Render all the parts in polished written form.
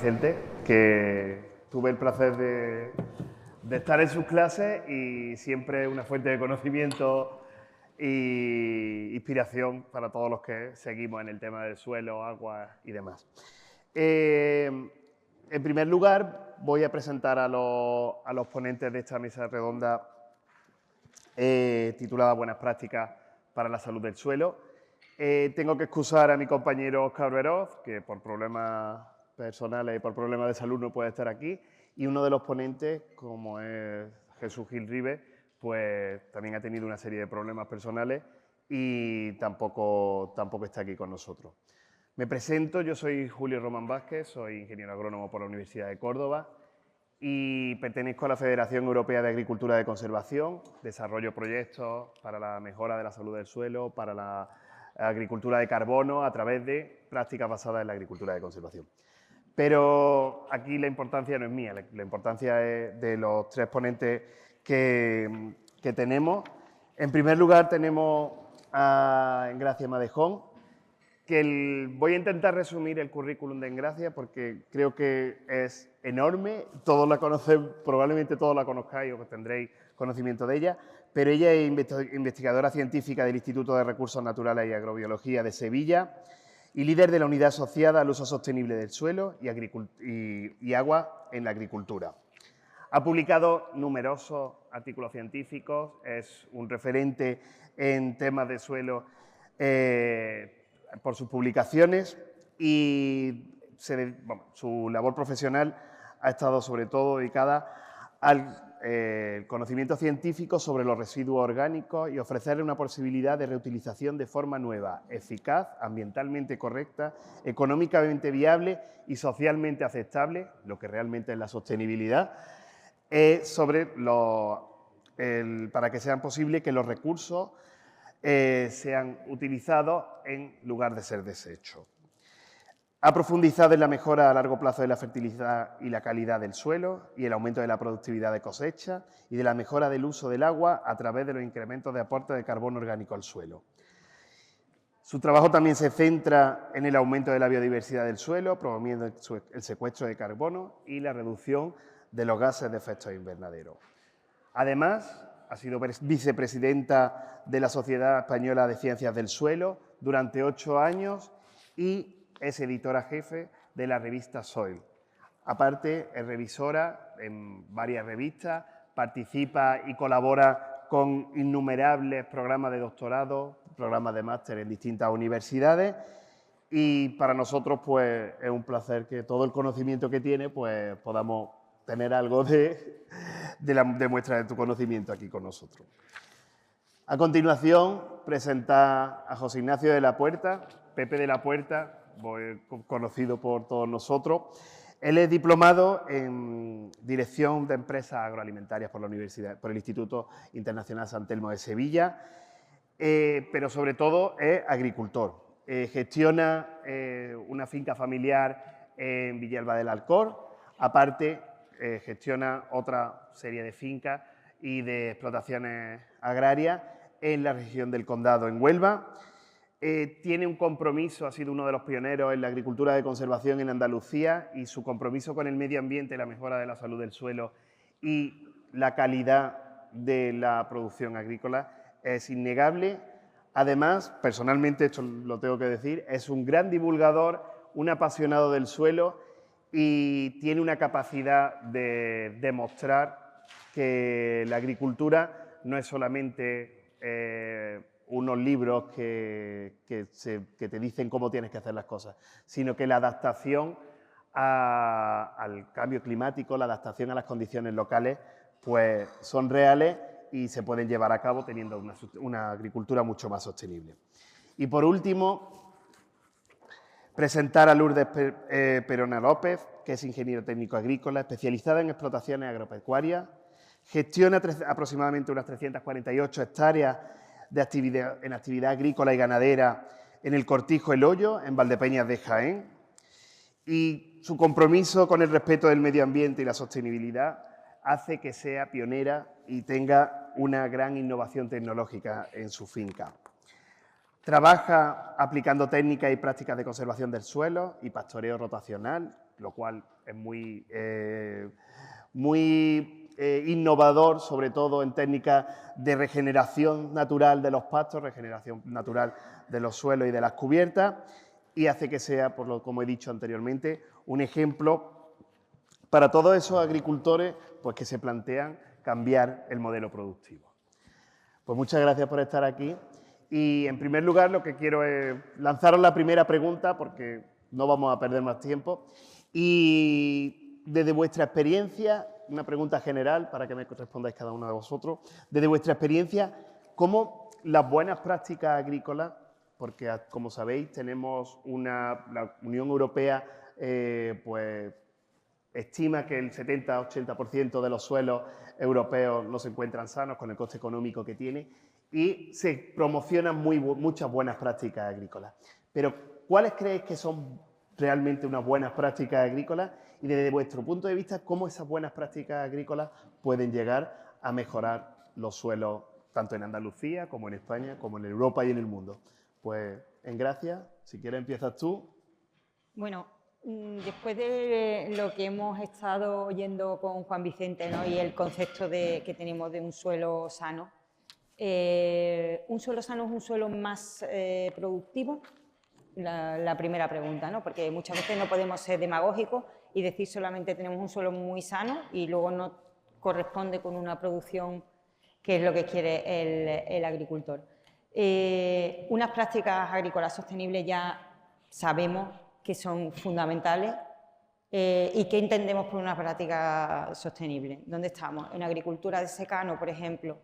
Vicente, que tuve el placer de estar en sus clases y siempre una fuente de conocimiento e inspiración para todos los que seguimos en el tema del suelo, agua y demás. En primer lugar, voy a presentar a los ponentes de esta mesa redonda titulada Buenas prácticas para la salud del suelo. Tengo que excusar a mi compañero Óscar Veroz, que por problemas personales y por problemas de salud no puede estar aquí, y uno de los ponentes, como es Jesús Gil Ribe, pues también ha tenido una serie de problemas personales y tampoco está aquí con nosotros. Me presento, yo soy Julio Román Vázquez, soy ingeniero agrónomo por la Universidad de Córdoba y pertenezco a la Federación Europea de Agricultura de Conservación, desarrollo proyectos para la mejora de la salud del suelo, para la agricultura de carbono a través de prácticas basadas en la agricultura de conservación. Pero aquí la importancia no es mía, la importancia es de los tres ponentes que tenemos. En primer lugar tenemos a Engracia Madejón, que voy a intentar resumir el currículum de Engracia porque creo que es enorme, todos la conocen, probablemente todos la conozcáis o tendréis conocimiento de ella, pero ella es investigadora científica del Instituto de Recursos Naturales y Agrobiología de Sevilla y líder de la unidad asociada al uso sostenible del suelo y agua en la agricultura. Ha publicado numerosos artículos científicos, es un referente en temas de suelo por sus publicaciones y su labor profesional ha estado sobre todo dedicada al conocimiento científico sobre los residuos orgánicos y ofrecerle una posibilidad de reutilización de forma nueva, eficaz, ambientalmente correcta, económicamente viable y socialmente aceptable, lo que realmente es la sostenibilidad, para que sean posible que los recursos sean utilizados en lugar de ser desechos. Ha profundizado en la mejora a largo plazo de la fertilidad y la calidad del suelo y el aumento de la productividad de cosecha y de la mejora del uso del agua a través de los incrementos de aporte de carbono orgánico al suelo. Su trabajo también se centra en el aumento de la biodiversidad del suelo, promoviendo el secuestro de carbono y la reducción de los gases de efecto invernadero. Además, ha sido vicepresidenta de la Sociedad Española de Ciencias del Suelo durante 8 años y es editora jefe de la revista Soil. Aparte, es revisora en varias revistas, participa y colabora con innumerables programas de doctorado, programas de máster en distintas universidades y para nosotros pues, es un placer que todo el conocimiento que tiene pues, podamos tener algo de muestra de tu conocimiento aquí con nosotros. A continuación, presentar a José Ignacio de la Puerta, Pepe de la Puerta, conocido por todos nosotros. Él es diplomado en Dirección de Empresas Agroalimentarias por el Instituto Internacional San Telmo de Sevilla, pero sobre todo es agricultor. Gestiona una finca familiar en Villalba del Alcor, aparte gestiona otra serie de fincas y de explotaciones agrarias en la región del Condado, en Huelva. Tiene un compromiso, ha sido uno de los pioneros en la agricultura de conservación en Andalucía y su compromiso con el medio ambiente, la mejora de la salud del suelo y la calidad de la producción agrícola es innegable. Además, personalmente, esto lo tengo que decir, es un gran divulgador, un apasionado del suelo y tiene una capacidad de demostrar que la agricultura no es solamente unos libros que te dicen cómo tienes que hacer las cosas, sino que la adaptación al cambio climático, la adaptación a las condiciones locales, pues son reales y se pueden llevar a cabo teniendo una agricultura mucho más sostenible. Y por último, presentar a Lourdes Perona López, que es ingeniero técnico agrícola, especializada en explotaciones agropecuarias, gestiona aproximadamente unas 348 hectáreas en actividad agrícola y ganadera en el Cortijo El Hoyo, en Valdepeñas de Jaén, y su compromiso con el respeto del medio ambiente y la sostenibilidad hace que sea pionera y tenga una gran innovación tecnológica en su finca. Trabaja aplicando técnicas y prácticas de conservación del suelo y pastoreo rotacional lo cual es muy innovador, sobre todo en técnicas de regeneración natural de los pastos, regeneración natural de los suelos y de las cubiertas, y hace que sea, como he dicho anteriormente, un ejemplo para todos esos agricultores pues, que se plantean cambiar el modelo productivo. Pues muchas gracias por estar aquí y, en primer lugar, lo que quiero es lanzaros la primera pregunta, porque no vamos a perder más tiempo, y desde vuestra experiencia, una pregunta general para que me respondáis cada uno de vosotros, desde vuestra experiencia, ¿cómo las buenas prácticas agrícolas, porque como sabéis tenemos la Unión Europea pues estima que el 70-80% de los suelos europeos no se encuentran sanos con el coste económico que tiene y se promocionan muchas buenas prácticas agrícolas. Pero, ¿cuáles creéis que son realmente unas buenas prácticas agrícolas? Y desde vuestro punto de vista, ¿cómo esas buenas prácticas agrícolas pueden llegar a mejorar los suelos tanto en Andalucía como en España, como en Europa y en el mundo? Pues, Engracia, si quieres empiezas tú. Bueno, después de lo que hemos estado oyendo con Juan Vicente, ¿no? Y el concepto que tenemos de un suelo sano, ¿un suelo sano es un suelo más productivo? La primera pregunta, ¿no? Porque muchas veces no podemos ser demagógicos y decir solamente tenemos un suelo muy sano y luego no corresponde con una producción que es lo que quiere el agricultor. Unas prácticas agrícolas sostenibles ya sabemos que son fundamentales. ¿Y qué entendemos por una práctica sostenible? ¿Dónde estamos? En agricultura de secano, por ejemplo,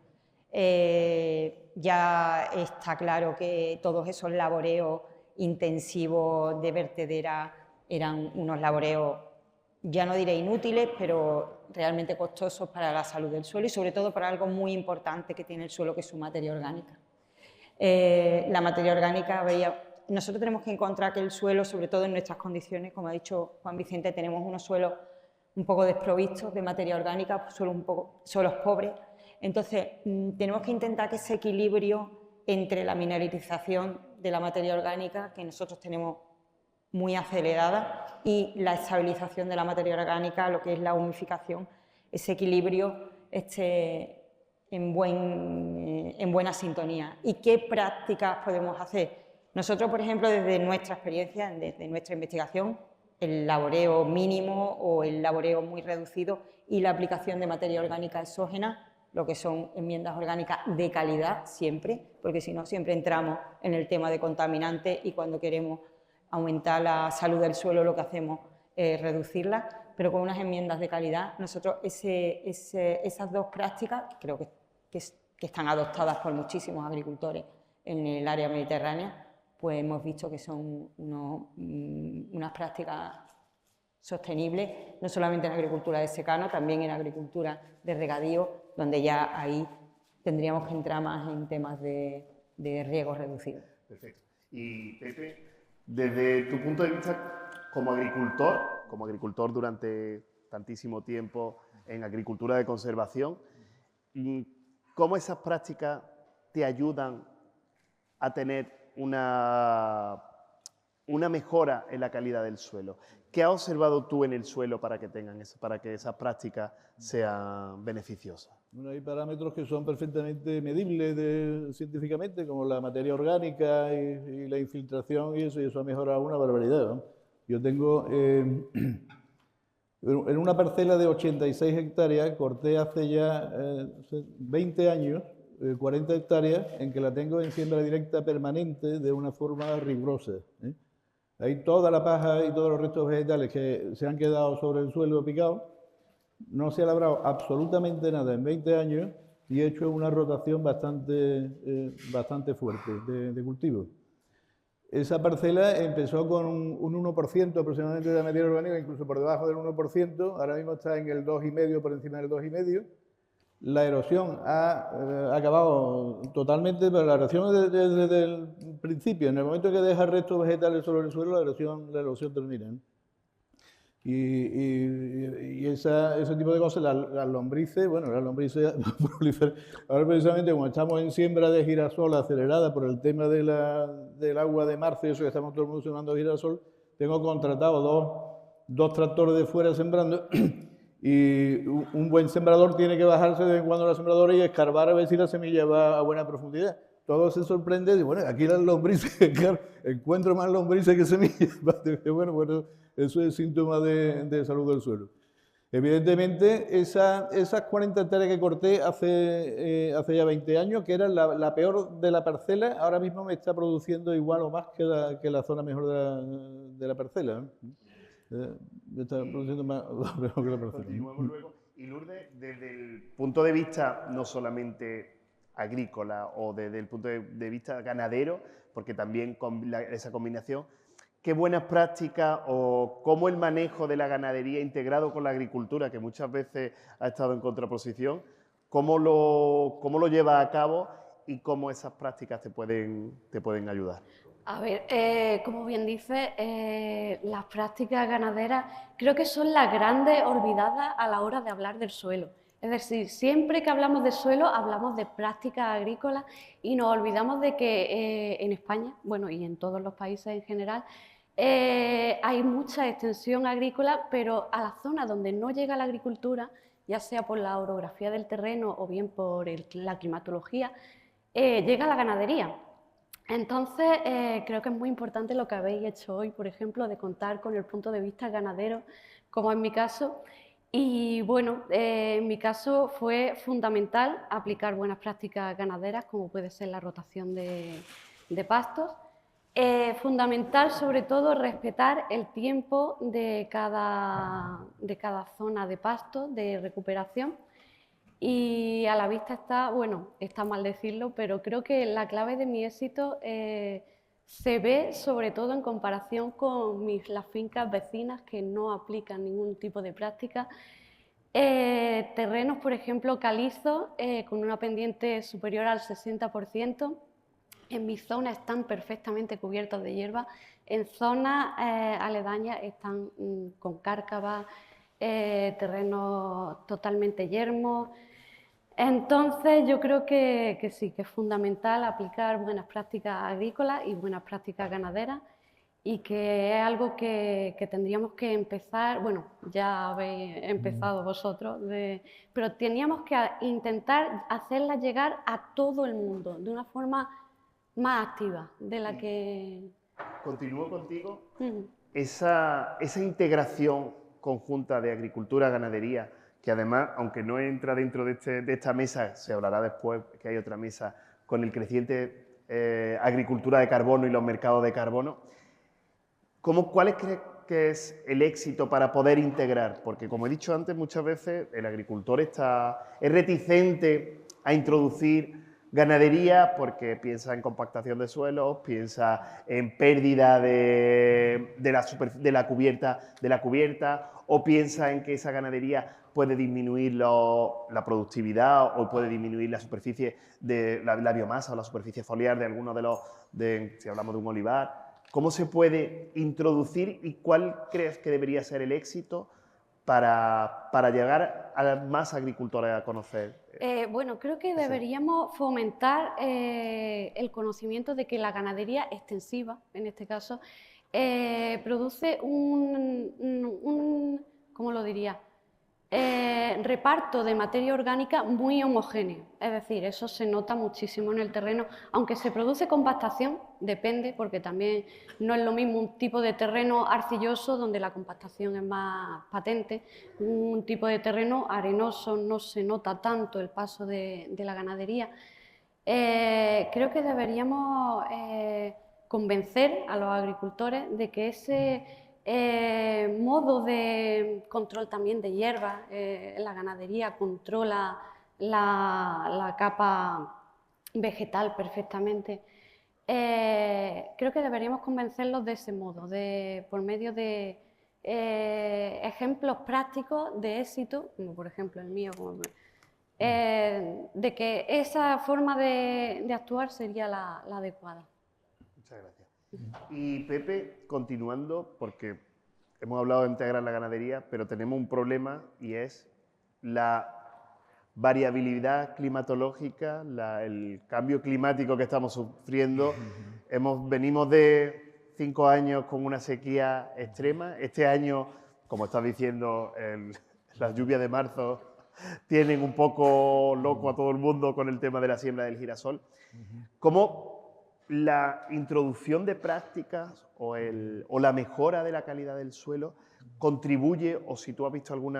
ya está claro que todos esos laboreos intensivos de vertedera eran unos laboreos, ya no diré inútiles, pero realmente costosos para la salud del suelo y sobre todo para algo muy importante que tiene el suelo, que es su materia orgánica. La materia orgánica, nosotros tenemos que encontrar que el suelo, sobre todo en nuestras condiciones, como ha dicho Juan Vicente, tenemos unos suelos un poco desprovistos de materia orgánica, suelos pobres. Entonces, tenemos que intentar que ese equilibrio entre la mineralización de la materia orgánica, que nosotros tenemos muy acelerada, y la estabilización de la materia orgánica, lo que es la humificación, ese equilibrio esté en buena sintonía. ¿Y qué prácticas podemos hacer? Nosotros, por ejemplo, desde nuestra experiencia, desde nuestra investigación, el laboreo mínimo o el laboreo muy reducido y la aplicación de materia orgánica exógena, lo que son enmiendas orgánicas de calidad siempre, porque si no siempre entramos en el tema de contaminantes y cuando queremos aumentar la salud del suelo lo que hacemos es reducirla, pero con unas enmiendas de calidad. Nosotros esas dos prácticas creo que están adoptadas por muchísimos agricultores en el área mediterránea, pues hemos visto que son unas prácticas sostenibles, no solamente en agricultura de secano, también en agricultura de regadío, donde ya ahí tendríamos que entrar más en temas de riego reducido. Perfecto. Y Pepe, desde tu punto de vista como agricultor durante tantísimo tiempo en agricultura de conservación, ¿cómo esas prácticas te ayudan a tener una mejora en la calidad del suelo? ¿Qué has observado tú en el suelo para que esas prácticas sean beneficiosas? Bueno, hay parámetros que son perfectamente medibles científicamente, como la materia orgánica y la infiltración y eso ha mejorado una barbaridad, ¿no? Yo tengo en una parcela de 86 hectáreas, corté hace ya 20 años, 40 hectáreas, en que la tengo en siembra directa permanente de una forma rigurosa, ¿eh? Ahí toda la paja y todos los restos vegetales que se han quedado sobre el suelo picado, no se ha labrado absolutamente nada en 20 años y he hecho una rotación bastante fuerte de cultivo. Esa parcela empezó con un 1% aproximadamente de la materia orgánica, incluso por debajo del 1%, ahora mismo está en el 2,5%, por encima del 2,5%. La erosión ha acabado totalmente, pero la erosión desde el principio, en el momento que deja restos vegetales sobre el suelo, la erosión termina, ¿eh? Y ese tipo de cosas, las lombrices, bueno, las lombrices proliferan. Ahora precisamente como estamos en siembra de girasol acelerada por el tema del agua de marzo y eso que estamos todo el mundo sembrando girasol, tengo contratado 2 tractores de fuera sembrando y un buen sembrador tiene que bajarse de vez en cuando a la sembradora y escarbar a ver si la semilla va a buena profundidad. Todo se sorprende y bueno, aquí las lombrices, claro, encuentro más lombrices que semillas. Bueno, eso es síntoma de salud del suelo. Evidentemente, esas 40 hectáreas que corté hace ya 20 años, que era la peor de la parcela, ahora mismo me está produciendo igual o más que la zona mejor de la parcela. Me está produciendo más mejor que la parcela. Continuamos luego. Y Lourdes, desde el punto de vista no solamente agrícola o desde el punto de vista ganadero, porque también con esa combinación, ¿qué buenas prácticas o cómo el manejo de la ganadería integrado con la agricultura, que muchas veces ha estado en contraposición, cómo lo lleva a cabo y cómo esas prácticas te pueden ayudar? A ver, como bien dice, las prácticas ganaderas creo que son las grandes olvidadas a la hora de hablar del suelo. Es decir, siempre que hablamos de suelo hablamos de prácticas agrícolas y nos olvidamos de que en España, bueno, y en todos los países en general, hay mucha extensión agrícola, pero a la zona donde no llega la agricultura, ya sea por la orografía del terreno o bien por la climatología, llega la ganadería. Entonces, creo que es muy importante lo que habéis hecho hoy, por ejemplo, de contar con el punto de vista ganadero, como en mi caso. Y bueno, en mi caso fue fundamental aplicar buenas prácticas ganaderas, como puede ser la rotación de pastos. Fundamental, sobre todo, respetar el tiempo de cada zona de pasto, de recuperación. Y a la vista está, bueno, está mal decirlo, pero creo que la clave de mi éxito se ve sobre todo en comparación con las fincas vecinas que no aplican ningún tipo de práctica. Terrenos, por ejemplo, calizos, con una pendiente superior al 60%. En mi zona están perfectamente cubiertos de hierba. En zonas aledañas están con cárcavas, terrenos totalmente yermos. Entonces, yo creo que sí, que es fundamental aplicar buenas prácticas agrícolas y buenas prácticas ganaderas y que es algo que tendríamos que empezar, bueno, ya habéis empezado vosotros, pero teníamos que intentar hacerlas llegar a todo el mundo de una forma más activa de la que... Continúo contigo. Esa integración conjunta de agricultura-ganadería, que además, aunque no entra dentro de esta mesa, se hablará después que hay otra mesa, con el creciente agricultura de carbono y los mercados de carbono, ¿cuál crees que es el éxito para poder integrar? Porque, como he dicho antes, muchas veces el agricultor es reticente a introducir ganadería porque piensa en compactación de suelos, piensa en pérdida de la cubierta, o piensa en que esa ganadería puede disminuir la productividad o puede disminuir la superficie de la biomasa o la superficie foliar de alguno si hablamos de un olivar. ¿Cómo se puede introducir y cuál crees que debería ser el éxito para llegar a más agricultores a conocer? Bueno, creo que deberíamos fomentar el conocimiento de que la ganadería extensiva, en este caso, produce ¿cómo lo diría? Reparto de materia orgánica muy homogéneo, es decir, eso se nota muchísimo en el terreno, aunque se produce compactación, depende, porque también no es lo mismo un tipo de terreno arcilloso donde la compactación es más patente, un tipo de terreno arenoso no se nota tanto el paso de la ganadería. Creo que deberíamos convencer a los agricultores de que ese modo de control también de hierba, la ganadería controla la capa vegetal perfectamente. Creo que deberíamos convencerlos de ese modo, por medio de ejemplos prácticos de éxito, como por ejemplo el mío, de que esa forma de actuar sería la adecuada. Muchas gracias. Y Pepe, continuando, porque hemos hablado de integrar la ganadería, pero tenemos un problema y es la variabilidad climatológica, el cambio climático que estamos sufriendo. Venimos de 5 años con una sequía extrema. Este año como estás diciendo, las lluvias de marzo tienen un poco loco a todo el mundo con el tema de la siembra del girasol. ¿Cómo la introducción de prácticas o la mejora de la calidad del suelo contribuye, o si tú has visto algún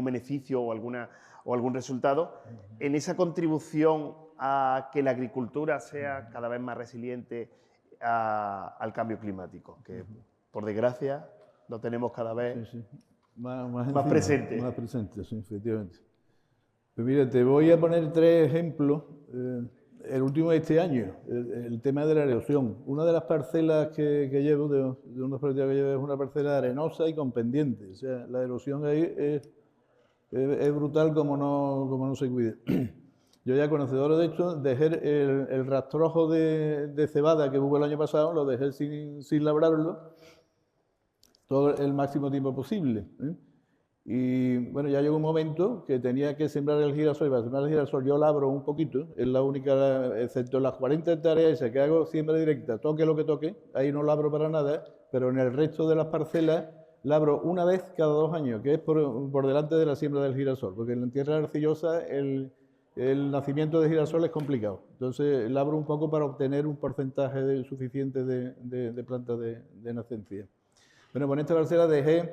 beneficio o algún resultado, en esa contribución a que la agricultura sea cada vez más resiliente al cambio climático, que por desgracia lo tenemos cada vez más presente? Más presente, sí, efectivamente. Pues mira, te voy a poner 3 ejemplos. El último de este año, el tema de la erosión. Una de las parcelas que llevo, de unos proyectos que llevo, es una parcela arenosa y con pendiente. O sea, la erosión ahí es brutal como no se cuide. Yo ya conocedor de esto, dejé el rastrojo de cebada que hubo el año pasado, lo dejé sin labrarlo todo el máximo tiempo posible. Y bueno, ya llegó un momento que tenía que sembrar el girasol, y para sembrar el girasol yo labro un poquito, es la única, excepto las 40 hectáreas esas que hago siembra directa, toque lo que toque, ahí no labro para nada, pero en el resto de las parcelas labro una vez cada 2 años, que es por delante de la siembra del girasol, porque en la tierra arcillosa el nacimiento de girasol es complicado. Entonces labro un poco para obtener un porcentaje suficiente de plantas de nacencia. Bueno, con esta parcela dejé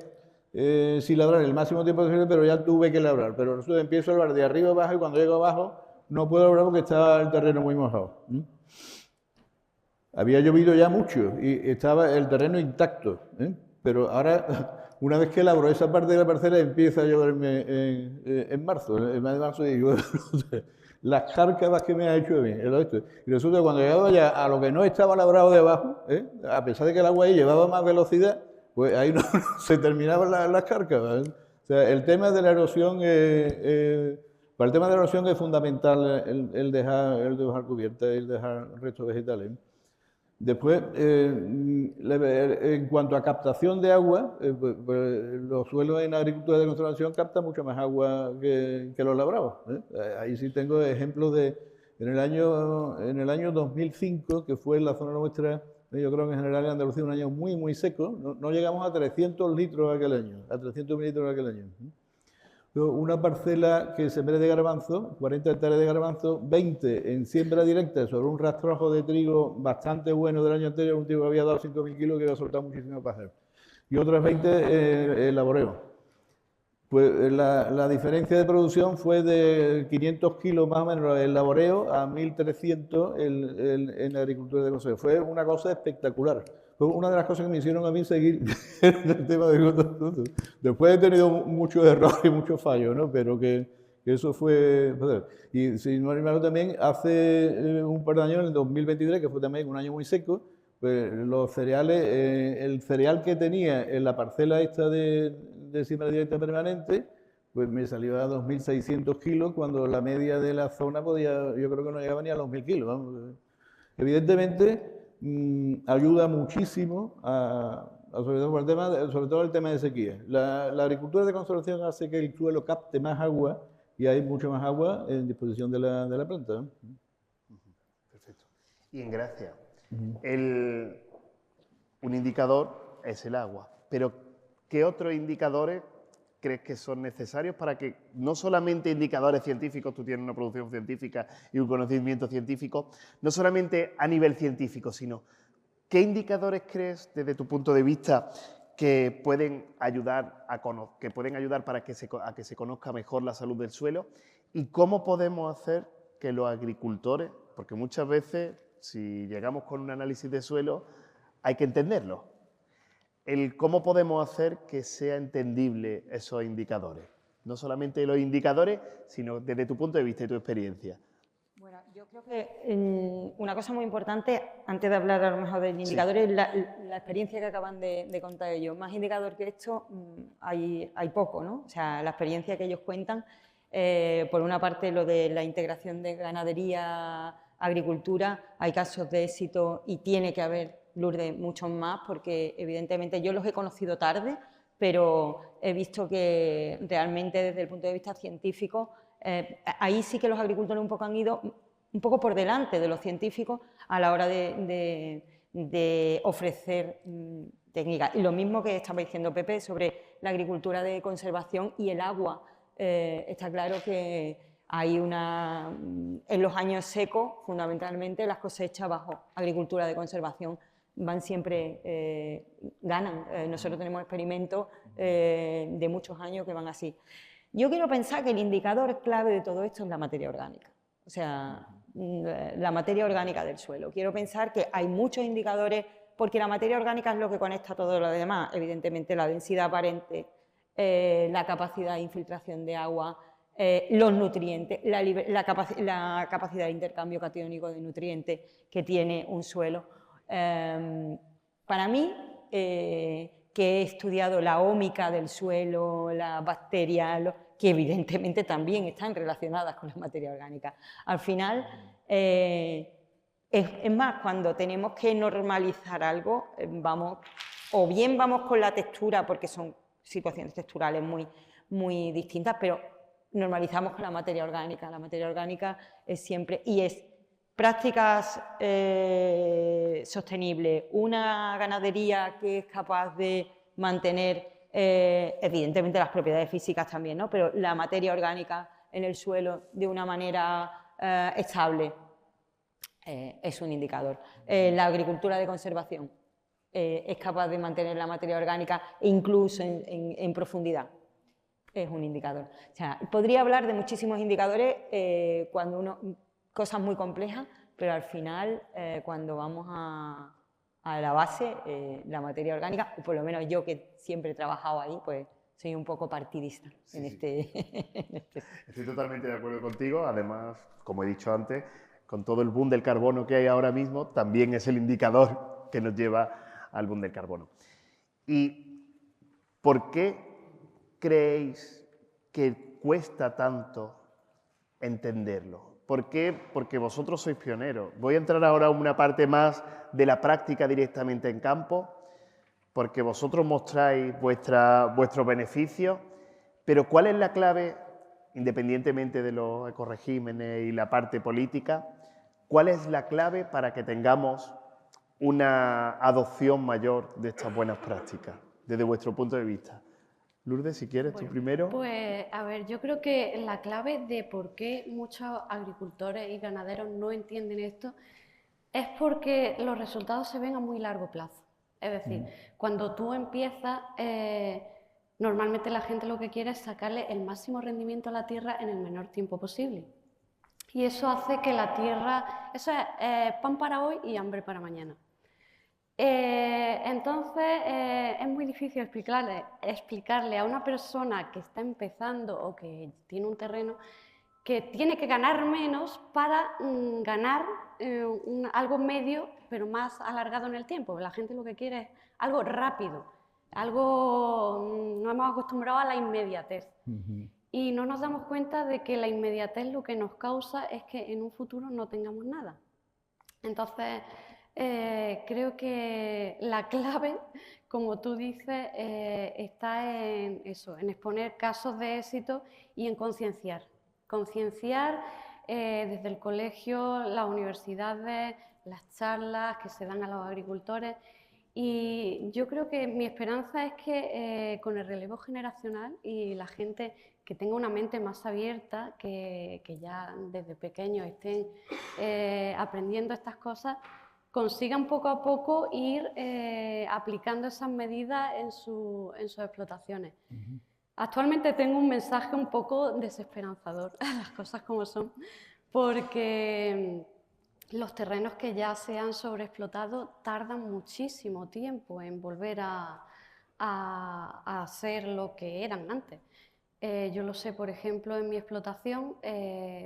sin labrar el máximo tiempo posible, pero ya tuve que labrar. Pero resulta que empiezo a labrar de arriba abajo y cuando llego abajo no puedo labrar porque estaba el terreno muy mojado. Había llovido ya mucho y estaba el terreno intacto. Pero ahora, una vez que labro esa parte de la parcela, empieza a lloverme en marzo. En marzo digo, las cárcavas que me ha hecho a mí. Y resulta que cuando llegaba ya a lo que no estaba labrado de abajo, a pesar de que el agua ahí llevaba más velocidad, pues ahí no se terminaban las cárcavas. O sea, el tema de la erosión, para el tema de la erosión es fundamental el dejar cubierta, el dejar restos vegetales. Después, en cuanto a captación de agua, pues los suelos en agricultura de conservación captan mucho más agua que los labrados. Ahí sí tengo ejemplos en el año 2005, que fue en la zona nuestra, yo creo que en general en Andalucía un año muy, muy seco, no llegamos a 300 litros aquel año, a 300 mililitros aquel año. Una parcela que sembré de garbanzo, 40 hectáreas de garbanzo, 20 en siembra directa sobre un rastrojo de trigo bastante bueno del año anterior, un trigo que había dado 5.000 kilos que había soltado muchísimo pájaro. Y otras 20 en laboreo. Pues la diferencia de producción fue de 500 kilos más o menos el laboreo a 1.300 en la agricultura de conserva. Fue una cosa espectacular. Fue una de las cosas que me hicieron a mí seguir el tema de agricultura. Después he tenido muchos errores y muchos fallos, ¿no? Pero que eso fue... Y si no me también, hace un par de años, en el 2023, que fue también un año muy seco, pues los cereales, el cereal que tenía en la parcela esta de siembra directa permanente, pues me salió a 2.600 kilos, cuando la media de la zona yo creo que no llegaba ni a los 1.000 kilos. Vamos. Evidentemente, ayuda muchísimo, sobre todo el tema de sequía. La agricultura de conservación hace que el suelo capte más agua y hay mucho más agua en disposición de la planta. Perfecto. Y en gracia. Un indicador es el agua, pero ¿qué otros indicadores crees que son necesarios para que no solamente indicadores científicos, tú tienes una producción científica y un conocimiento científico, no solamente a nivel científico, sino qué indicadores crees desde tu punto de vista que pueden ayudar para que se conozca mejor la salud del suelo y cómo podemos hacer que los agricultores, porque muchas veces si llegamos con un análisis de suelo hay que entenderlo. ¿Cómo podemos hacer que sea entendible esos indicadores? No solamente los indicadores, sino desde tu punto de vista y tu experiencia. Bueno, yo creo que una cosa muy importante, antes de hablar a lo mejor del indicador, es la experiencia que acaban de contar ellos. Más indicador que esto hay poco, ¿no? O sea, la experiencia que ellos cuentan, por una parte lo de la integración de ganadería, agricultura, hay casos de éxito y tiene que haber, Lourdes, muchos más, porque evidentemente yo los he conocido tarde, pero he visto que realmente desde el punto de vista científico, ahí sí que los agricultores un poco han ido un poco por delante de los científicos a la hora de ofrecer técnicas. Y lo mismo que estaba diciendo Pepe sobre la agricultura de conservación y el agua. Está claro que hay en los años secos, fundamentalmente, las cosechas bajo agricultura de conservación van siempre, ganan. Nosotros tenemos experimentos de muchos años que van así. Yo quiero pensar que el indicador clave de todo esto es la materia orgánica, o sea, la materia orgánica del suelo. Quiero pensar que hay muchos indicadores, porque la materia orgánica es lo que conecta todo lo demás, evidentemente la densidad aparente, la capacidad de infiltración de agua, los nutrientes, la capacidad de intercambio catiónico de nutrientes que tiene un suelo. Para mí, que he estudiado la ómica del suelo, las bacterias, que evidentemente también están relacionadas con la materia orgánica. Al final, es más, cuando tenemos que normalizar algo, o bien vamos con la textura, porque son situaciones texturales muy distintas, pero normalizamos con la materia orgánica. La materia orgánica es siempre, y es prácticas sostenibles, una ganadería que es capaz de mantener, evidentemente las propiedades físicas también, ¿no? Pero la materia orgánica en el suelo de una manera estable es un indicador. La agricultura de conservación es capaz de mantener la materia orgánica incluso en profundidad. Es un indicador. O sea, podría hablar de muchísimos indicadores cosas muy complejas, pero al final, cuando vamos a la base, la materia orgánica, o por lo menos yo que siempre he trabajado ahí, pues soy un poco partidista en este. Estoy totalmente de acuerdo contigo. Además, como he dicho antes, con todo el boom del carbono que hay ahora mismo, también es el indicador que nos lleva al boom del carbono. ¿Y por qué creéis que cuesta tanto entenderlo? ¿Por qué? Porque vosotros sois pioneros. Voy a entrar ahora a una parte más de la práctica directamente en campo, porque vosotros mostráis vuestros beneficios, pero ¿cuál es la clave, independientemente de los ecoregímenes y la parte política, cuál es la clave para que tengamos una adopción mayor de estas buenas prácticas, desde vuestro punto de vista? Lourdes, si quieres, tú primero. Pues, a ver, yo creo que la clave de por qué muchos agricultores y ganaderos no entienden esto es porque los resultados se ven a muy largo plazo. Es decir, cuando tú empiezas, normalmente la gente lo que quiere es sacarle el máximo rendimiento a la tierra en el menor tiempo posible. Y eso hace que la tierra, eso es pan para hoy y hambre para mañana. Entonces, es muy difícil explicarle a una persona que está empezando o que tiene un terreno que tiene que ganar menos para ganar algo medio, pero más alargado en el tiempo. La gente lo que quiere es algo rápido, no hemos acostumbrado a la inmediatez. Y no nos damos cuenta de que la inmediatez lo que nos causa es que en un futuro no tengamos nada. Entonces, creo que la clave, como tú dices, está en eso, en exponer casos de éxito y en concienciar. Concienciar desde el colegio, las universidades, las charlas que se dan a los agricultores. Y yo creo que mi esperanza es que con el relevo generacional y la gente que tenga una mente más abierta, que ya desde pequeños estén aprendiendo estas cosas, consigan poco a poco ir aplicando esas medidas en sus explotaciones. Actualmente tengo un mensaje un poco desesperanzador, las cosas como son, porque los terrenos que ya se han sobreexplotado tardan muchísimo tiempo en volver a ser lo que eran antes. Yo lo sé, por ejemplo, en mi explotación,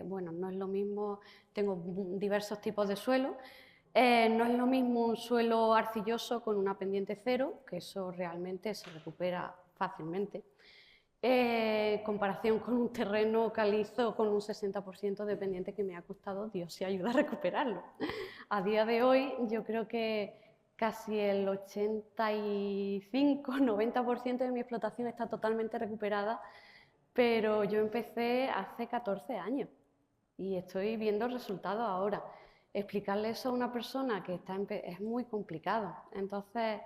bueno, no es lo mismo, tengo diversos tipos de suelo. No es lo mismo un suelo arcilloso con una pendiente cero, que eso realmente se recupera fácilmente, en comparación con un terreno calizo con un 60% de pendiente que me ha costado Dios y ayuda a recuperarlo. A día de hoy yo creo que casi el 85-90% de mi explotación está totalmente recuperada, pero yo empecé hace 14 años y estoy viendo resultados ahora. Explicarle eso a una persona que es muy complicado. Entonces,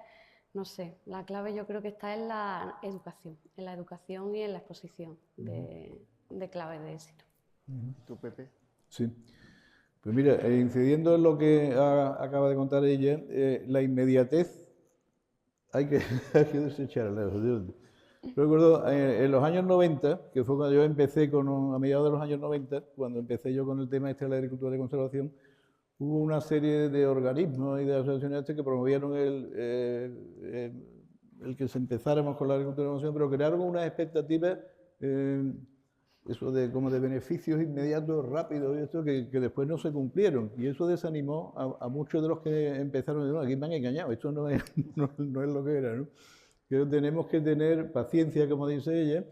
no sé, la clave yo creo que está en la educación y en la exposición de claves de éxito. ¿Tú, Pepe? Sí. Pues mira, incidiendo en lo que acaba de contar ella, la inmediatez hay que desecharla. Recuerdo en los años 90, que fue cuando yo empecé a mediados de los años 90, cuando empecé yo con el tema este de la agricultura de conservación, hubo una serie de organismos y de asociaciones que promovieron el que se empezáramos con la agricultura de conservación, pero crearon unas expectativas eso de como de beneficios inmediatos, rápidos, y esto que después no se cumplieron. Y eso desanimó a muchos de los que empezaron a decir, no, aquí me han engañado, esto no es, no es lo que era, ¿no? Pero tenemos que tener paciencia, como dice ella.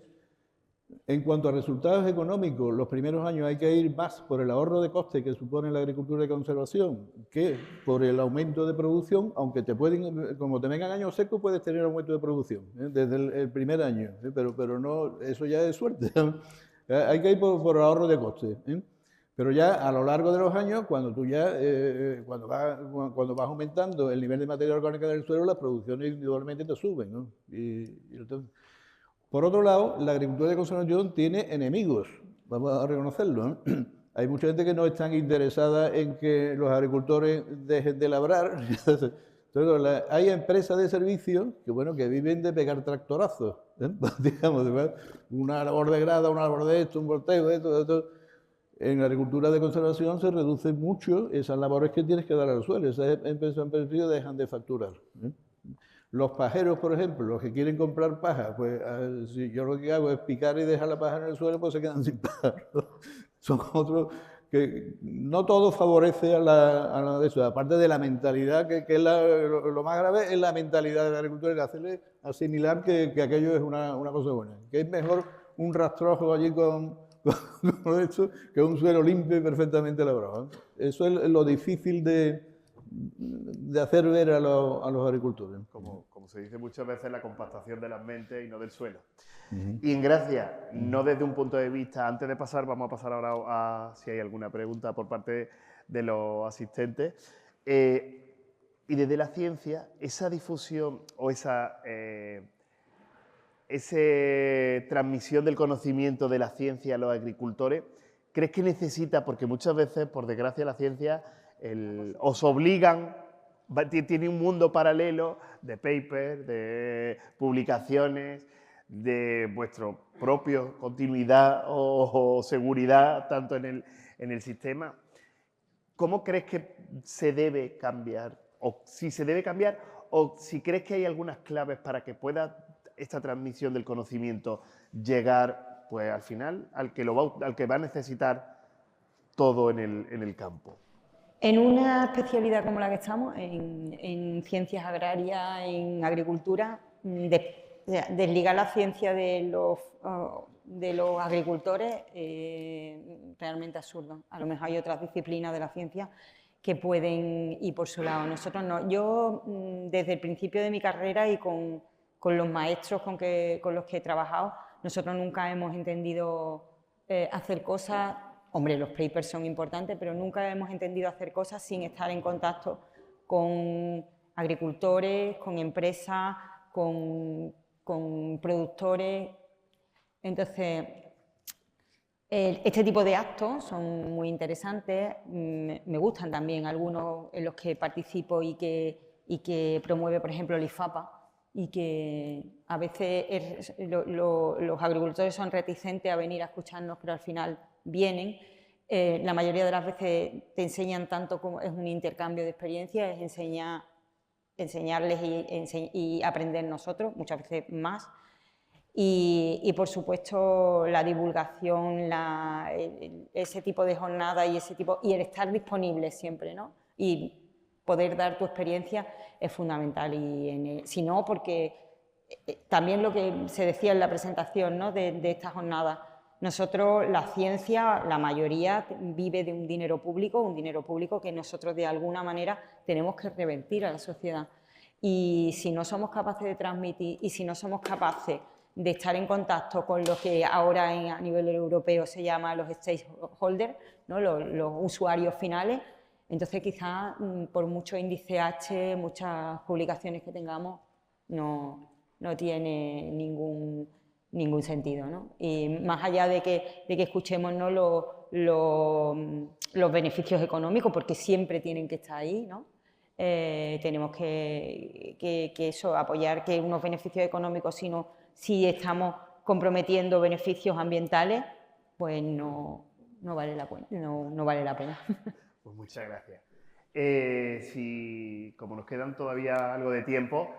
En cuanto a resultados económicos, los primeros años hay que ir más por el ahorro de coste que supone la agricultura de conservación que por el aumento de producción, aunque como te vengan años secos, puedes tener aumento de producción desde el primer año, pero no, eso ya es suerte. Hay que ir por el ahorro de coste. Pero ya a lo largo de los años, cuando tú ya, cuando vas aumentando el nivel de materia orgánica del suelo, las producciones individualmente te suben, ¿no? Entonces, por otro lado, la agricultura de conservación tiene enemigos, vamos a reconocerlo, ¿no? Hay mucha gente que no está interesada en que los agricultores dejen de labrar. Entonces, hay empresas de servicios que, bueno, que viven de pegar tractorazos, digamos, una labor de grada, una labor de esto, un volteo, de esto. En la agricultura de conservación se reducen mucho esas labores que tienes que dar al suelo. Esas empresas dejan de facturar. Los pajeros, por ejemplo, los que quieren comprar paja, pues si yo lo que hago es picar y dejar la paja en el suelo, pues se quedan sin paja, ¿no? Son otros que no todo favorece a la de eso. Aparte de la mentalidad, que es lo más grave, es la mentalidad de la agricultura, de hacerle asimilar que aquello es una cosa buena. Que es mejor un rastrojo allí con esto que un suelo limpio y perfectamente labrado, ¿eh? Eso es lo difícil de hacer ver a los agricultores. Como se dice muchas veces, la compactación de las mentes y no del suelo. Y Ingracia, no desde un punto de vista, antes de pasar, vamos a pasar ahora a si hay alguna pregunta por parte de los asistentes. Y desde la ciencia, esa difusión o esa transmisión del conocimiento de la ciencia a los agricultores, ¿crees que necesita? Porque muchas veces, por desgracia, la ciencia os obligan, tiene un mundo paralelo de papers, de publicaciones, de vuestro propio continuidad o seguridad, tanto en el sistema. ¿Cómo crees que se debe cambiar? O si se debe cambiar, o si crees que hay algunas claves para que pueda esta transmisión del conocimiento llegar, pues al final, al que va a necesitar todo en el campo. En una especialidad como la que estamos, en ciencias agrarias, en agricultura, desligar la ciencia de los agricultores realmente absurdo. A lo mejor hay otras disciplinas de la ciencia que pueden ir por su lado. Nosotros no. Yo, desde el principio de mi carrera y con los maestros con los que he trabajado, nosotros nunca hemos entendido hacer cosas. Hombre, los papers son importantes, pero nunca hemos entendido hacer cosas sin estar en contacto con agricultores, con empresas, con productores. Entonces, este tipo de actos son muy interesantes. Me gustan también algunos en los que participo y que promueve, por ejemplo, el IFAPA, y que a veces los agricultores son reticentes a venir a escucharnos, pero al final vienen. La mayoría de las veces te enseñan tanto como es un intercambio de experiencias, es enseñarles y aprender nosotros, muchas veces más. Y por supuesto la divulgación, ese tipo de jornada y el estar disponible siempre, ¿no? Y poder dar tu experiencia es fundamental. Si no, porque también lo que se decía en la presentación, ¿no?, de esta jornada, nosotros, la ciencia, la mayoría vive de un dinero público que nosotros de alguna manera tenemos que revertir a la sociedad. Y si no somos capaces de transmitir y si no somos capaces de estar en contacto con lo que ahora a nivel europeo se llama los stakeholders, ¿no?, los usuarios finales, entonces quizás por mucho índice H, muchas publicaciones que tengamos, no tiene ningún sentido, ¿no? Y más allá de que escuchemos, ¿no?, los beneficios económicos, porque siempre tienen que estar ahí, ¿no? Tenemos que eso, apoyar que unos beneficios económicos, si estamos comprometiendo beneficios ambientales, pues no vale la pena. No vale la pena. Pues muchas gracias. Como nos quedan todavía algo de tiempo,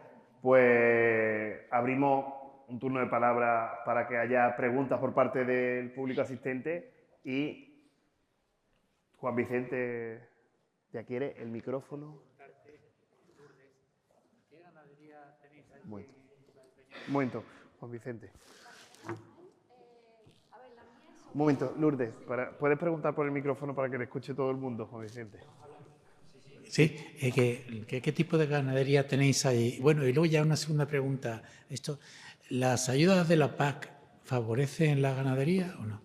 pues abrimos un turno de palabra para que haya preguntas por parte del público asistente y Juan Vicente ya quiere el micrófono. Un momento, Juan Vicente. Un momento, Lourdes, ¿puedes preguntar por el micrófono para que le escuche todo el mundo, Juan Vicente? Sí, ¿qué tipo de ganadería tenéis ahí? Bueno, y luego ya una segunda pregunta. ¿Las ayudas de la PAC favorecen la ganadería o no?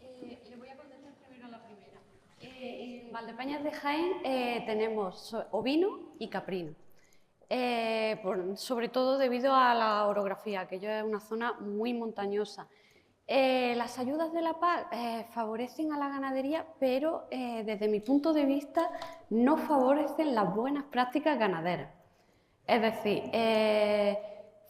Le voy a contestar primero a la primera. En Valdepeñas de Jaén tenemos ovino y caprino. Sobre todo debido a la orografía, que es una zona muy montañosa. Las ayudas de la PAC favorecen a la ganadería, pero desde mi punto de vista no favorecen las buenas prácticas ganaderas. Es decir,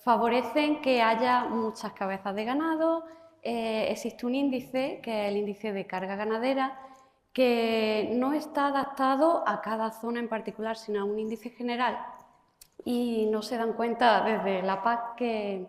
favorecen que haya muchas cabezas de ganado. Existe un índice, que es el índice de carga ganadera, que no está adaptado a cada zona en particular, sino a un índice general. Y no se dan cuenta desde la PAC que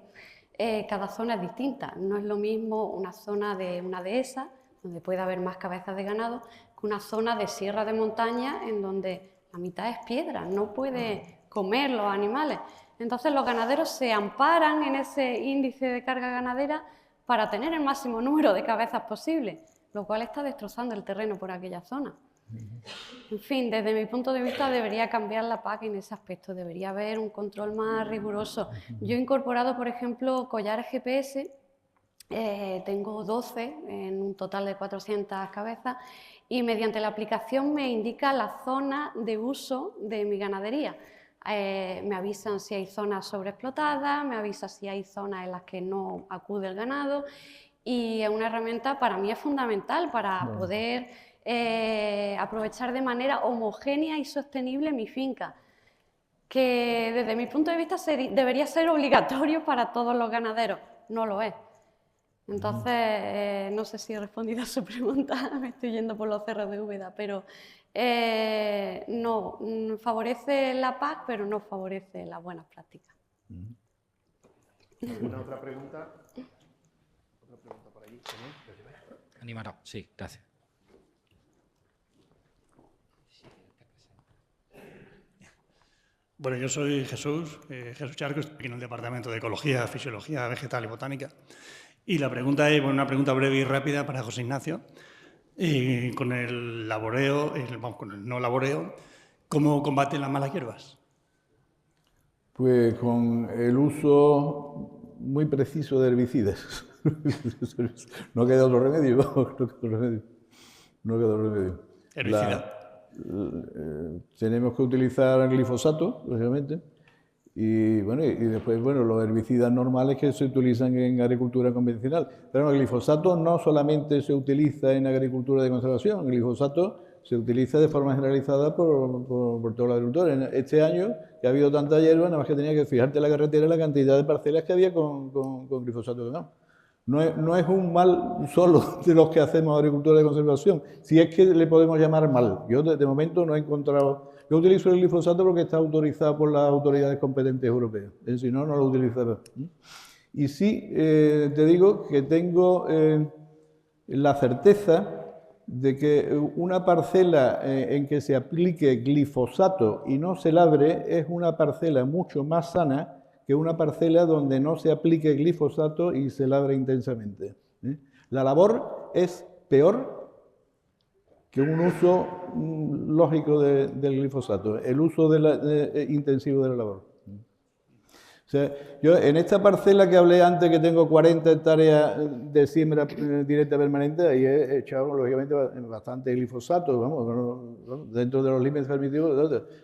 cada zona es distinta. No es lo mismo una zona de una dehesa, donde puede haber más cabezas de ganado, que una zona de sierra de montaña, en donde la mitad es piedra, no puede comer los animales. Entonces los ganaderos se amparan en ese índice de carga ganadera para tener el máximo número de cabezas posible, lo cual está destrozando el terreno por aquella zona. En fin, desde mi punto de vista debería cambiar la PAC en ese aspecto, debería haber un control más riguroso. Yo he incorporado, por ejemplo, collares GPS, tengo 12 en un total de 400 cabezas y mediante la aplicación me indica la zona de uso de mi ganadería. Me avisan si hay zonas sobreexplotadas, me avisa si hay zonas en las que no acude el ganado y es una herramienta para mí es fundamental para poder aprovechar de manera homogénea y sostenible mi finca, que desde mi punto de vista debería ser obligatorio para todos los ganaderos, no lo es. Entonces, no sé si he respondido a su pregunta, me estoy yendo por los cerros de Úbeda, pero no, favorece la PAC, pero no favorece las buenas prácticas. ¿Alguna otra pregunta? ¿Otra pregunta por allí? Animará, sí, gracias. Bueno, yo soy Jesús Charco, estoy aquí en el Departamento de Ecología, Fisiología Vegetal y Botánica. Y la pregunta es, bueno, una pregunta breve y rápida para José Ignacio. Con el laboreo, con el no laboreo, ¿cómo combaten las malas hierbas? Pues con el uso muy preciso de herbicidas. No queda otro remedio, no queda otro remedio. Herbicida. Tenemos que utilizar glifosato, lógicamente, y después los herbicidas normales que se utilizan en agricultura convencional. Pero el glifosato no solamente se utiliza en agricultura de conservación, el glifosato se utiliza de forma generalizada por todos los agricultores. Este año, que ha habido tanta hierba, nada más que tenía que fijarte en la carretera la cantidad de parcelas que había con glifosato. No es un mal solo de los que hacemos agricultura de conservación, si es que le podemos llamar mal. Yo de momento no he encontrado... Yo utilizo el glifosato porque está autorizado por las autoridades competentes europeas, si no, no lo utilizaba. Y sí, te digo que tengo la certeza de que una parcela en que se aplique glifosato y no se labre es una parcela mucho más sana que una parcela donde no se aplique glifosato y se labre intensamente. La labor es peor que un uso lógico del glifosato, el uso intensivo de la labor. O sea, yo en esta parcela que hablé antes, que tengo 40 hectáreas de siembra directa permanente, ahí he echado, lógicamente, bastante glifosato, dentro de los límites permitidos.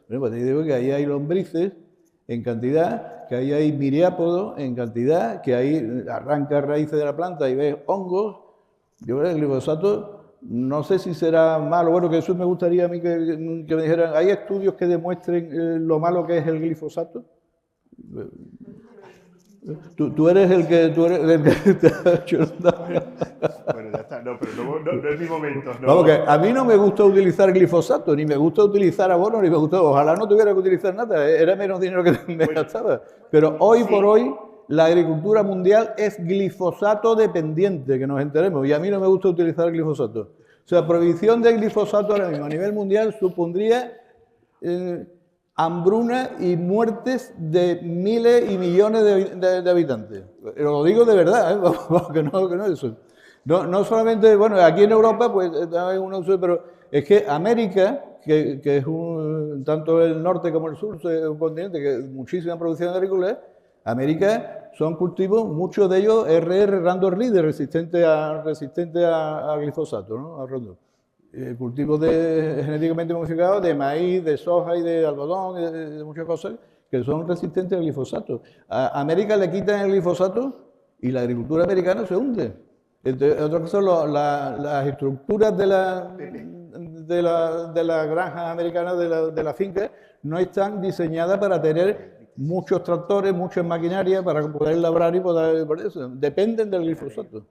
Bueno, pues te digo que ahí hay lombrices en cantidad, que ahí hay miriápodos en cantidad, que ahí arranca raíces de la planta y ves hongos. Yo creo que el glifosato, no sé si será malo. Bueno, que eso me gustaría a mí que me dijeran, ¿hay estudios que demuestren lo malo que es el glifosato? Tú eres el que... Bueno, ya está. No, pero no es mi momento. No. Vamos, que a mí no me gusta utilizar glifosato, ni me gusta utilizar abono, ni me gusta... Ojalá no tuviera que utilizar nada, era menos dinero que me gastaba. Pero hoy por hoy, la agricultura mundial es glifosato dependiente, que nos enteremos, y a mí no me gusta utilizar glifosato. O sea, prohibición de glifosato ahora mismo a nivel mundial supondría hambruna y muertes de miles y millones de habitantes. Lo digo de verdad, que no es eso. No solamente, bueno, aquí en Europa, pues hay uno, pero es que América, que es tanto el norte como el sur, es un continente que muchísima producción agrícola. América son cultivos, muchos de ellos RR, Roundup Reader, resistente a glifosato, ¿no? A Roundup. Cultivos genéticamente modificados de maíz, de soja y de algodón, de muchas cosas que son resistentes al glifosato. A América le quitan el glifosato y la agricultura americana se hunde. Entre otras cosas, las estructuras de la granja americana, de la finca, no están diseñadas para tener muchos tractores, muchas maquinarias para poder labrar y poder... Por eso, dependen del glifosato.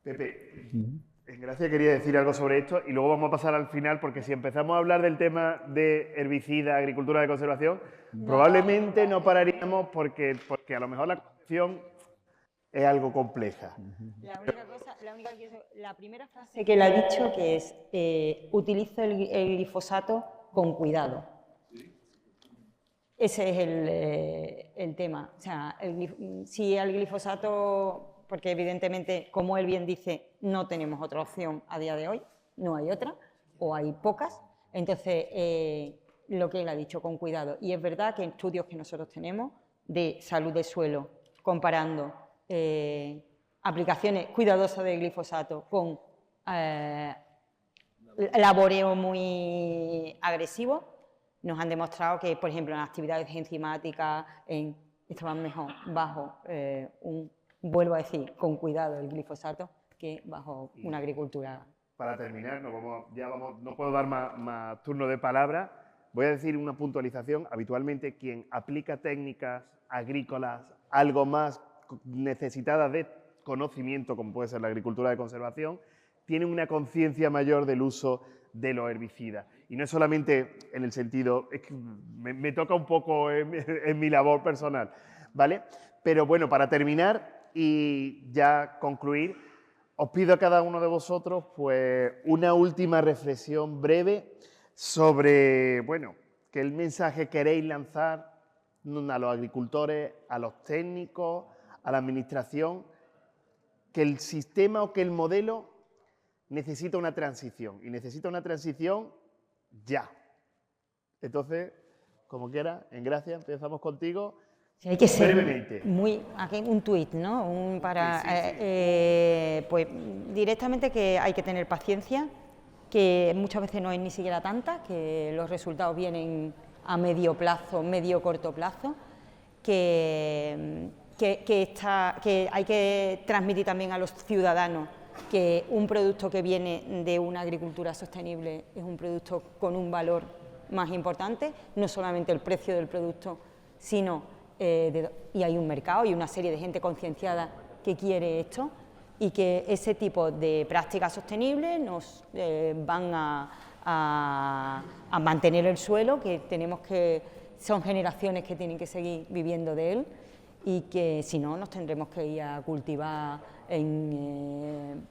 Pepe, en gracia quería decir algo sobre esto y luego vamos a pasar al final, porque si empezamos a hablar del tema de herbicida, agricultura de conservación, probablemente no pararíamos porque a lo mejor la concepción es algo compleja. La primera frase que él ha dicho, que es utilizo el glifosato con cuidado. Ese es el tema. O sea, si el glifosato... Porque evidentemente, como él bien dice, no tenemos otra opción a día de hoy, no hay otra, o hay pocas. Entonces, lo que él ha dicho, con cuidado. Y es verdad que en estudios que nosotros tenemos de salud del suelo, comparando aplicaciones cuidadosas de glifosato con laboreo muy agresivo, nos han demostrado que, por ejemplo, en actividades enzimáticas estaban mejor bajo vuelvo a decir, con cuidado el glifosato que bajo una agricultura. Para terminar, no puedo dar más turno de palabra. Voy a decir una puntualización. Habitualmente quien aplica técnicas agrícolas algo más necesitadas de conocimiento, como puede ser la agricultura de conservación, tiene una conciencia mayor del uso de los herbicidas. Y no es solamente en el sentido, es que me toca un poco en mi labor personal, ¿vale? Pero bueno, para terminar y ya concluir, os pido a cada uno de vosotros pues una última reflexión breve sobre, bueno, qué el mensaje queréis lanzar a los agricultores, a los técnicos, a la administración, que el sistema o que el modelo necesita una transición y necesita una transición ya. Entonces, como quiera, en gracia, empezamos contigo. Sí, hay que ser brevemente. aquí un tuit, ¿no? Pues directamente que hay que tener paciencia, que muchas veces no es ni siquiera tanta, que los resultados vienen a medio plazo, medio corto plazo, que hay que transmitir también a los ciudadanos que un producto que viene de una agricultura sostenible es un producto con un valor más importante, no solamente el precio del producto, sino y hay un mercado y una serie de gente concienciada que quiere esto y que ese tipo de prácticas sostenibles nos van a mantener el suelo, que son generaciones que tienen que seguir viviendo de él y que si no nos tendremos que ir a cultivar en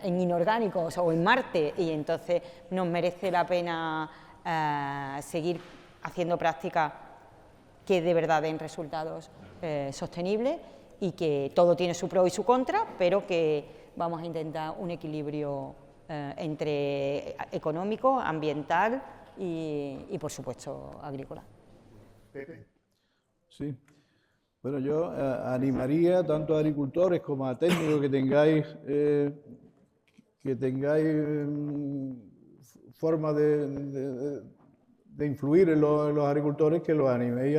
inorgánicos o en Marte, y entonces nos merece la pena seguir haciendo prácticas que de verdad den resultados sostenibles y que todo tiene su pro y su contra, pero que vamos a intentar un equilibrio entre económico, ambiental y por supuesto, agrícola. Pepe. Sí. Bueno, yo animaría tanto a agricultores como a técnicos que tengáis forma de influir en los agricultores, que los animéis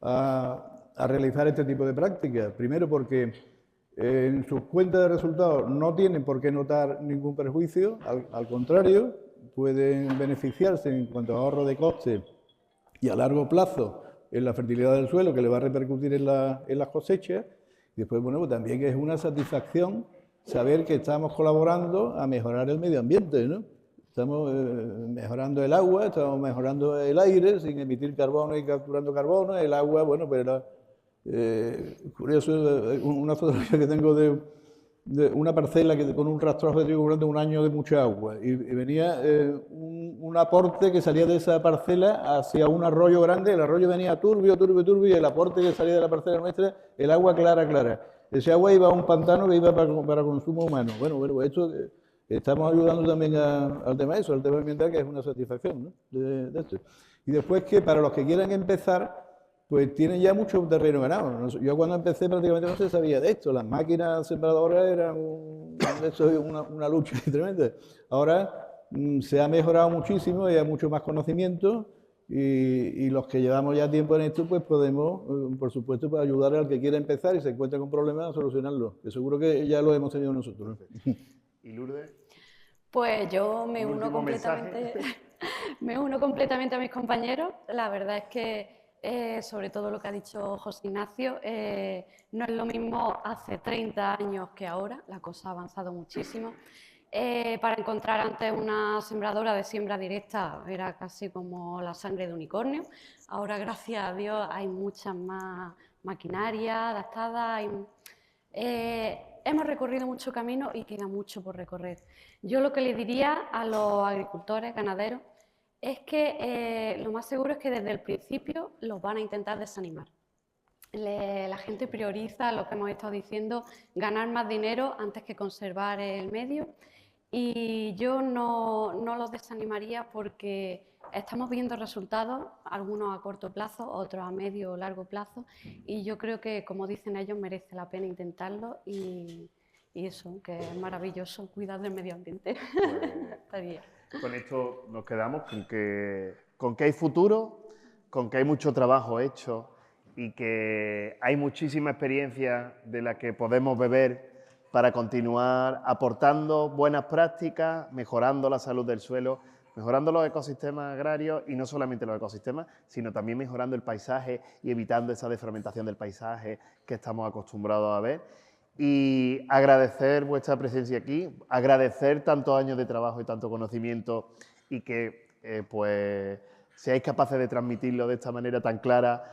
a realizar este tipo de prácticas. Primero porque en sus cuentas de resultados no tienen por qué notar ningún perjuicio, al contrario, pueden beneficiarse en cuanto a ahorro de costes y a largo plazo en la fertilidad del suelo, que le va a repercutir en las cosechas. Y después, bueno, pues también es una satisfacción saber que estamos colaborando a mejorar el medio ambiente, ¿no? Estamos mejorando el agua, estamos mejorando el aire sin emitir carbono y capturando carbono. El agua, bueno, pues era curioso, una fotografía que tengo de una parcela que con un rastrazo de trigo durante un año de mucha agua, y venía un aporte que salía de esa parcela hacia un arroyo grande. El arroyo venía turbio, y el aporte que salía de la parcela nuestra, el agua clara. Ese agua iba a un pantano que iba para consumo humano. Bueno, pues esto estamos ayudando también al tema de eso, al tema ambiental, que es una satisfacción, ¿no? de esto. Y después, que para los que quieran empezar, pues tienen ya mucho terreno ganado. Yo cuando empecé prácticamente no se sabía de esto. Las máquinas sembradoras eran una lucha tremenda. Ahora se ha mejorado muchísimo y hay mucho más conocimiento, y los que llevamos ya tiempo en esto, pues podemos, por supuesto, pues ayudar al que quiera empezar y se encuentra con problemas a solucionarlo. Que seguro que ya lo hemos tenido nosotros, ¿no? ¿Y Lourdes? Pues yo me Un uno último completamente, me uno completamente a mis compañeros. La verdad es que, sobre todo lo que ha dicho José Ignacio, no es lo mismo hace 30 años que ahora. La cosa ha avanzado muchísimo. Para encontrar antes una sembradora de siembra directa era casi como la sangre de unicornio. Ahora, gracias a Dios, hay muchas más maquinaria adaptada. Hemos recorrido mucho camino y queda mucho por recorrer. Yo lo que le diría a los agricultores, ganaderos, es que lo más seguro es que desde el principio los van a intentar desanimar. La gente prioriza, lo que hemos estado diciendo, ganar más dinero antes que conservar el medio. Y yo no los desanimaría, porque estamos viendo resultados, algunos a corto plazo, otros a medio o largo plazo, y yo creo que, como dicen ellos, merece la pena intentarlo, y eso, que es maravilloso cuidar del medio ambiente. Pues, con esto nos quedamos con que hay futuro, con que hay mucho trabajo hecho y que hay muchísima experiencia de la que podemos beber para continuar aportando buenas prácticas, mejorando la salud del suelo, mejorando los ecosistemas agrarios, y no solamente los ecosistemas, sino también mejorando el paisaje y evitando esa desfragmentación del paisaje que estamos acostumbrados a ver. Y agradecer vuestra presencia aquí, agradecer tantos años de trabajo y tanto conocimiento, y que pues seáis capaces de transmitirlo de esta manera tan clara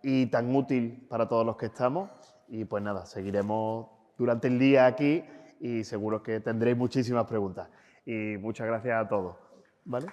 y tan útil para todos los que estamos. Y pues nada, seguiremos durante el día aquí y seguro que tendréis muchísimas preguntas. Y muchas gracias a todos, ¿vale?